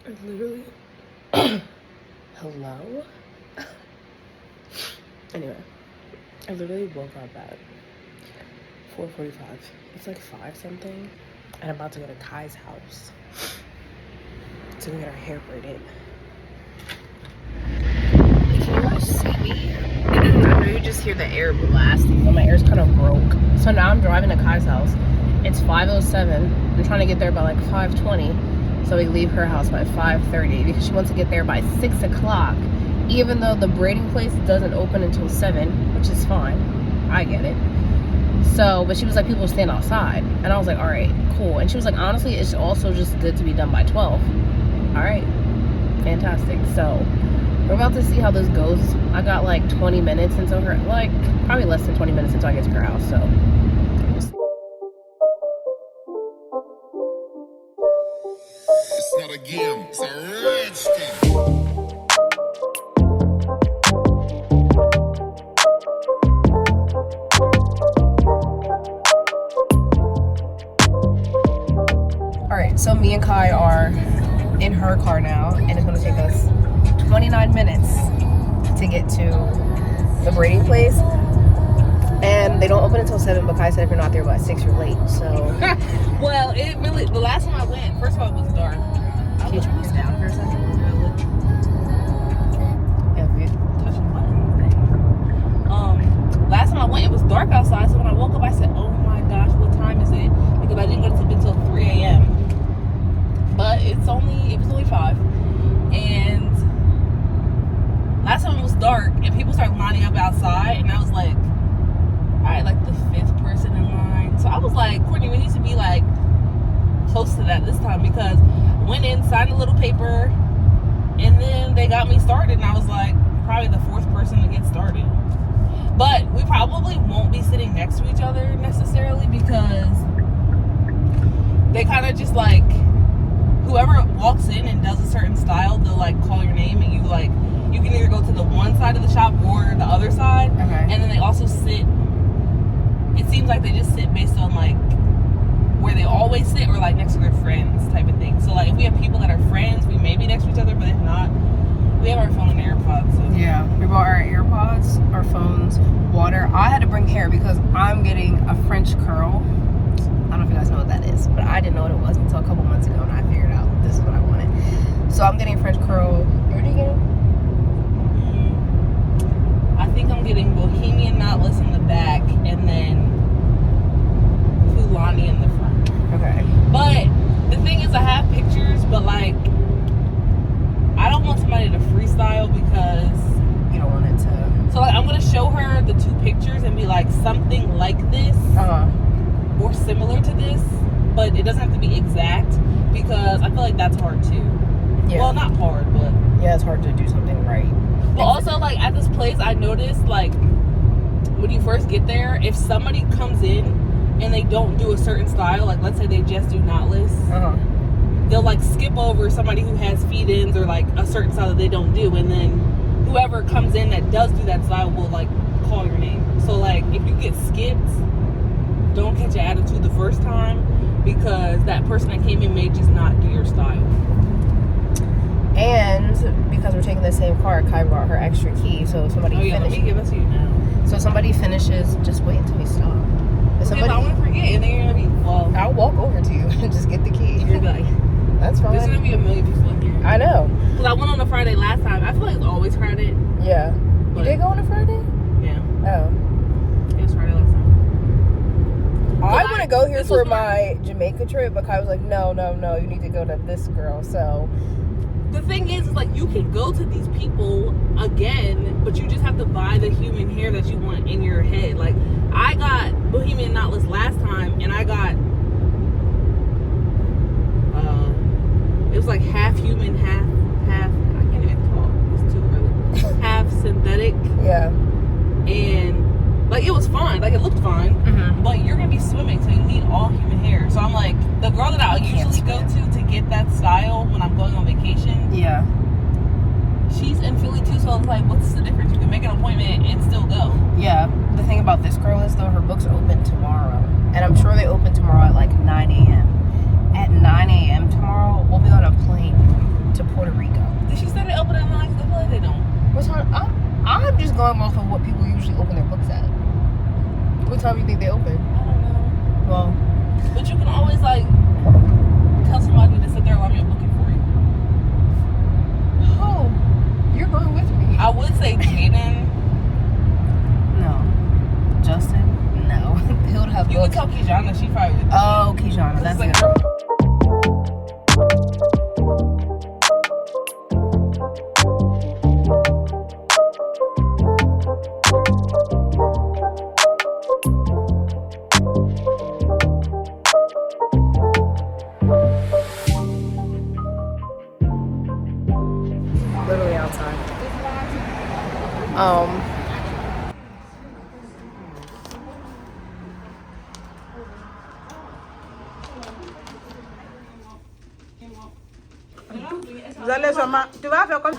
I literally... Hello? Anyway, I literally woke up at 4:45. It's like 5 something. And I'm about to go to Kai's house to get our hair braided. Can you guys see me? I know you just hear the air blasting, but my air's kind of broke. So now I'm driving to Kai's house. It's 5:07. We're trying to get there by like 5:20. So we leave her house by 5:30 because she wants to get there by 6 o'clock. Even though the braiding place doesn't open until 7, which is fine. I get it. So, but she was like, people stand outside. And I was like, all right, cool. And she was like, honestly, it's also just good to be done by 12. All right, fantastic. So we're about to see how this goes. I got like 20 minutes until her, like probably less than 20 minutes until I get to her house. So it's not a game, it's a rich thing. So me and Kai are in her car now, and it's gonna take us 29 minutes to get to the braiding place. And they don't open until 7, but Kai said if you're not there by 6, you're late, so. Well, it really, the last time I went, first of all, it was dark. Can you turn this down for a second? Touching button. Last time I went, it was dark outside, so when I woke up, I said, oh my gosh, what time is it? Because I didn't go to sleep until 3 a.m. But it was only 5. And last time it was dark and people started lining up outside, and I was like, all right, like the 5th person in line. So I was like, Courtney, we need to be like close to that this time, because I went in, signed a little paper, and then they got me started, and I was like, probably the 4th person to get started. But we probably won't be sitting next to each other necessarily, because they kind of just like, whoever walks in and does a certain style, they'll like call your name, and you can either go to the one side of the shop or the other side. Okay. And then they also sit, it seems like they just sit based on like where they always sit, or like next to their friends type of thing. So like if we have people that are friends, we may be next to each other, but if not, we have our phone and AirPods. So. Yeah, we brought our AirPods, our phones, water. I had to bring hair because I'm getting a French curl. I don't know if you guys know what that is, but I didn't know what it was until a couple months ago, and I figured out this is what I wanted. So I'm getting a French curl. What are you getting? I think I'm getting Bohemian knotless in the back, and then Fulani in the front. Okay. But the thing is, I have pictures, but like, I don't want somebody to freestyle, because You don't want it to. so like I'm gonna show her the 2 pictures and be like, something like this or similar to this, but it doesn't have to be exact, because I feel like that's hard too. Yeah. Well, not hard, but Yeah, it's hard to do something right. but also like at this place, I noticed like when you first get there, if somebody comes in and they don't do a certain style, like let's say they just do knotless, they'll like skip over somebody who has feed-ins or like a certain style that they don't do, and then whoever comes in that does do that style will like call your name. So like if you get skipped, don't catch an attitude the first time, because that person that came in may just not do your style. And because we're taking the same car, Kai brought her extra key, so if somebody Let me give it to you now. So somebody finishes, just wait until we stop. If somebody, I want to forget, and then you're gonna be, well, I'll walk over to you and just get the key. you're like, That's fine. there's gonna be a million people in here. I know. Because I went on a Friday last time. I feel like it's always crowded. Yeah. You But- did go on a Friday? Yeah, Oh. it was Friday last time. I want to go here this for was my Jamaica trip, but Kai was like, no, you need to go to this girl. So, The thing is like, you can go to these people again, but you just have to buy the human hair that you want in your head. Like, I got Bohemian knotless last time, and I got it was like half human, half I can't even talk, it's too early. Half synthetic, yeah. and like it was fine, like it looked fine, but you're gonna be swimming, so you need all human hair. So I'm like, the girl that I'll usually go to get that style when I'm going on vacation, Yeah. she's in Philly too, so I was like, what's the difference? You can make an appointment and still go. Yeah. The thing about this girl is, though, her books open tomorrow. And I'm sure they open tomorrow at like 9 a.m. At 9 a.m. tomorrow, we'll be on a plane to open at 9? Because I feel like they don't. What time? I'm just going off of what people usually open their books at. What time do you think they open? I don't know. Well, but you can always like tell somebody to sit there while I'm booking for you. oh, you're going with me. I would say Jaden. No. Justin? No. He'll have You would tell Kijana, she probably would. Oh, Kijana, that's like it. Literally outside. Vous allez sûrement. Tu vas faire comme.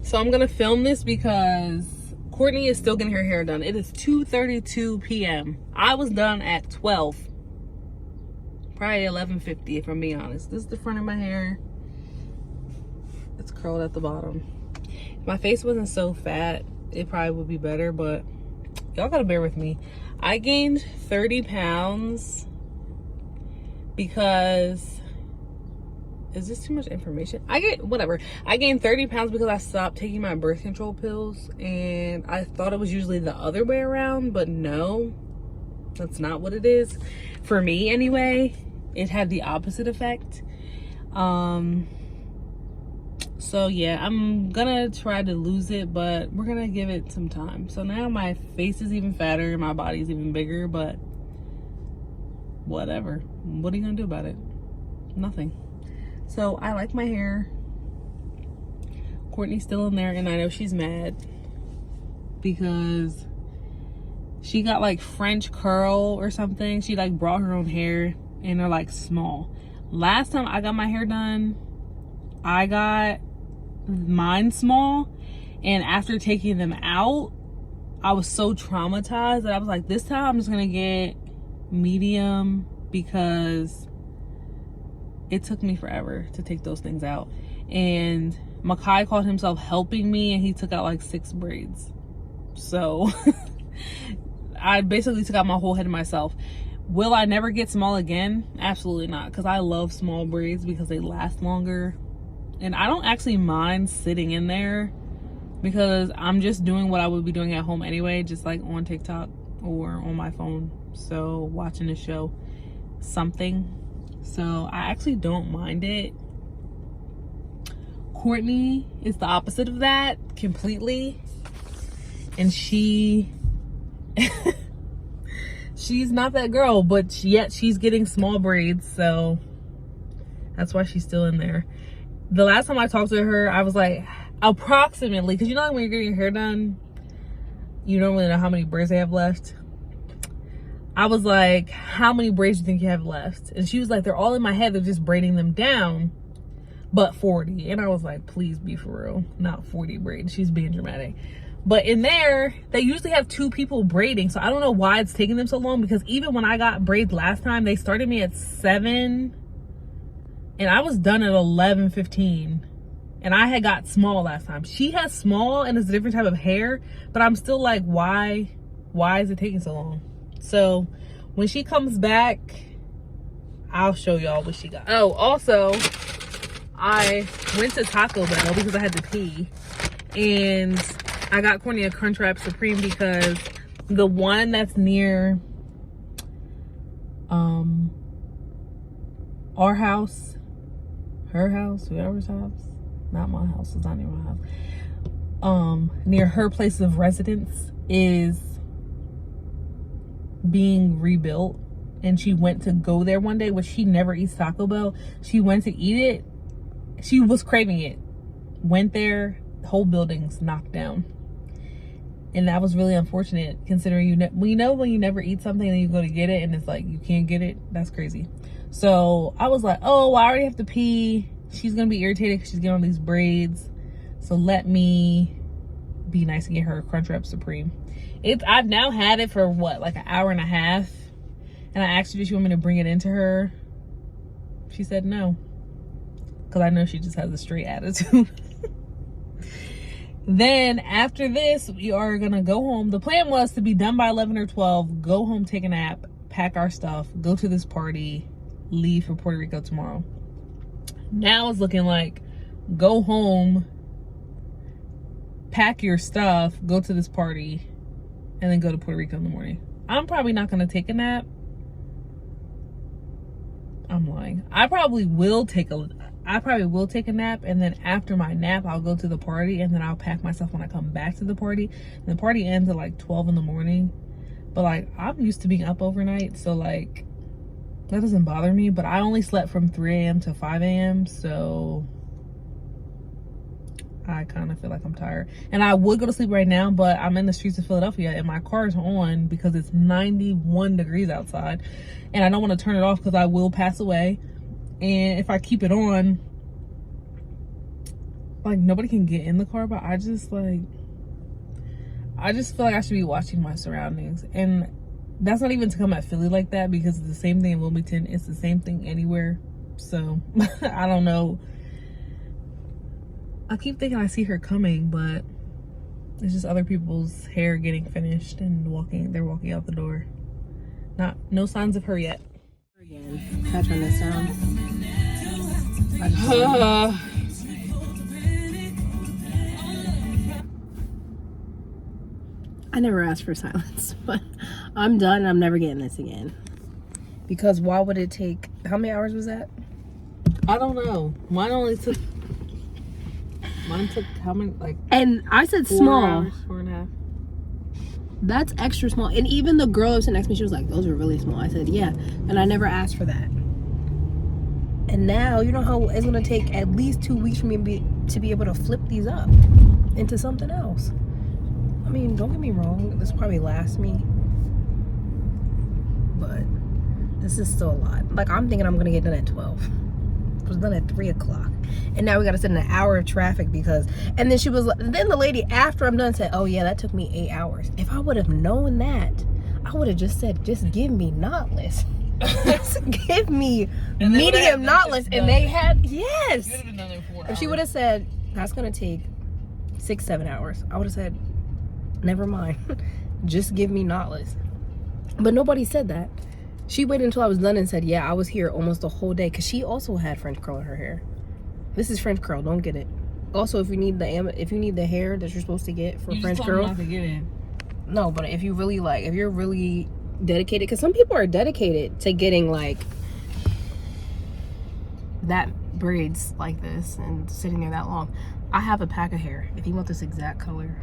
So I'm gonna film this because Courtney is still getting her hair done. It is 2:32 p.m. I was done at 12. Probably 11:50 if I'm being honest. This is the front of my hair. It's curled at the bottom. If my face wasn't so fat, it probably would be better, but y'all gotta bear with me. I gained 30 pounds because, is this too much information? I gained 30 pounds because I stopped taking my birth control pills, and I thought it was usually the other way around, but no, that's not what it is. For me anyway, it had the opposite effect. So yeah, I'm gonna try to lose it, but we're gonna give it some time. So now my face is even fatter, my body's even bigger, but whatever. What are you gonna do about it? Nothing. So I like my hair. Courtney's still in there, and I know she's mad because she got like French curl or something. She like brought her own hair, and they're like small. Last time I got my hair done, I got mine small, and after taking them out, I was so traumatized that I was like, this time I'm just gonna get medium because it took me forever to take those things out. And Makai called himself helping me, and he took out like 6 braids. So I basically took out my whole head myself. Will I never get small again? Absolutely not, because I love small braids because they last longer. And I don't actually mind sitting in there because I'm just doing what I would be doing at home anyway, just like on TikTok or on my phone. So watching a show, something. So I actually don't mind it. Courtney is the opposite of that completely. And she's not that girl, but yet she's getting small braids. So that's why she's still in there. The last time I talked to her, I was like, approximately, because you know like when you're getting your hair done, you don't really know how many braids they have left. I was like, how many braids do you think you have left? And she was like, they're all in my head, they're just braiding them down, but 40. And I was like, please be for real, not 40 braids. She's being dramatic. But in there, they usually have 2 people braiding, so I don't know why it's taking them so long, because even when I got braids last time, they started me at 7 and I was done at 11:15, and I had got small last time. She has small, and it's a different type of hair, but I'm still like, why is it taking so long? So when she comes back, I'll show y'all what she got. Oh, also, I went to Taco Bell because I had to pee, and I got Courtney a Crunchwrap Supreme because the one that's near our house, her house, whoever's house, not my house, it's not near my house, near her place of residence is being rebuilt, and she went to go there one day, which she never eats Taco Bell. She went to eat it, she was craving it, went there, the whole building's knocked down. And that was really unfortunate, considering we know when you never eat something and you go to get it and it's like you can't get it. That's crazy. So I was like, oh, I already have to pee. She's gonna be irritated because she's getting all these braids. So let me be nice and get her a Crunchwrap Supreme. I've now had it for what, like an hour and a half. And I asked her if she wanted me to bring it into her She said no. Because I know she just has a straight attitude. Then after this, we are going to go home. The plan was to be done by 11 or 12, go home, take a nap, pack our stuff, go to this party, leave for Puerto Rico tomorrow. Now it's looking like go home, pack your stuff, go to this party, and then go to Puerto Rico in the morning. I'm probably not going to take a nap. I'm lying. I probably will take a nap, and then after my nap, I'll go to the party, and then I'll pack myself when I come back to the party. And the party ends at like 12 in the morning. But like, I'm used to being up overnight, so like, that doesn't bother me. But I only slept from 3 a.m. to 5 a.m. So I kind of feel like I'm tired. And I would go to sleep right now, but I'm in the streets of Philadelphia and my car is on because it's 91 degrees outside. And I don't want to turn it off because I will pass away. And if I keep it on, like, nobody can get in the car, but I just feel like I should be watching my surroundings. And that's not even to come at Philly like that, because it's the same thing in Wilmington. It's the same thing anywhere. So I don't know. I keep thinking I see her coming, but it's just other people's hair getting finished and they're walking out the door. No signs of her yet. Again, can I turn this down? I never asked for silence, but I'm done. I'm never getting this again. Because why would it take, how many hours was that? I don't know. Mine took how many, like, and I said 4 small. hours, 4.5. That's extra small. And even the girl that was sitting next to me, she was like, those are really small. I said, yeah. And I never asked for that. And now, you know how it's going to take at least 2 weeks for me to be able to flip these up into something else. I mean, don't get me wrong. This probably lasts me. But this is still a lot. Like, I'm thinking I'm going to get done at 12. It was done at 3 o'clock. And now we got to sit in an hour of traffic because... And then then the lady, after I'm done, said, oh, yeah, that took me 8 hours. If I would have known that, I would have just said, just give me knotless. Just give me medium knotless. And they had... Yes. You would have been done in 4 hours. If she would have said, that's going to take 6-7 hours, I would have said, never mind. Just give me knotless. But nobody said that. She waited until I was done and said, yeah, I was here almost the whole day. Because she also had French curl in her hair. This is French curl. Don't get it. Also, if you need the hair that you're supposed to get for French curl. Not to get in. No, but if you're really dedicated. Because some people are dedicated to getting like that braids like this and sitting there that long. I have a pack of hair. If you want this exact color,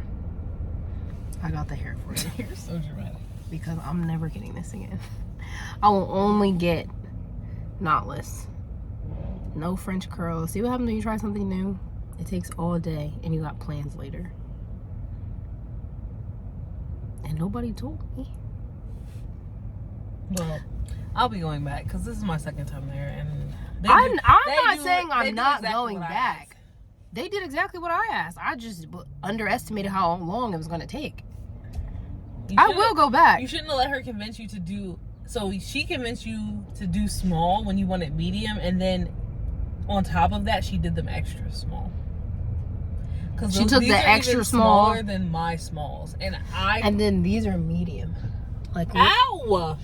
I got the hair for you. You're so dramatic. Because I'm never getting this again. I will only get knotless. No French curls. See what happens when you try something new? It takes all day and you got plans later. And nobody told me. Well, I'll be going back because this is my second time there, and I'm not saying I'm not going back. asked. They did exactly what I asked. I just underestimated how long it was going to take. I will go back. You shouldn't have let her convince you to do. So she convinced you to do small when you wanted medium, and then on top of that, she did them extra small. Because she took the extra small smaller than my smalls, and then these are medium. Like, ow!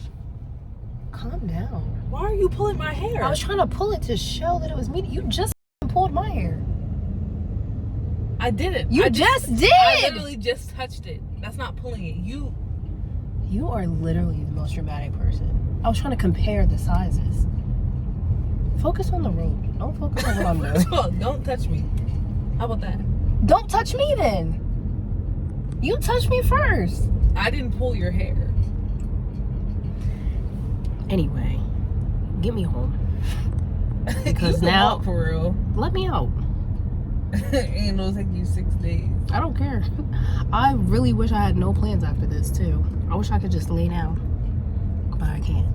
Calm down. Why are you pulling my hair? I was trying to pull it to show that it was medium. You just pulled my hair. I didn't. You just did. I literally just touched it. That's not pulling it. You are literally the most dramatic person. I was trying to compare the sizes. Focus on the road. Don't focus on what I'm doing. Don't touch me. How about that? Don't touch me then. You touched me first. I didn't pull your hair. Anyway, get me home. Because you now, walk for real. Let me out. And it'll take you 6 days. I don't care. I really wish I had no plans after this too. I wish I could just lay down, but I can't.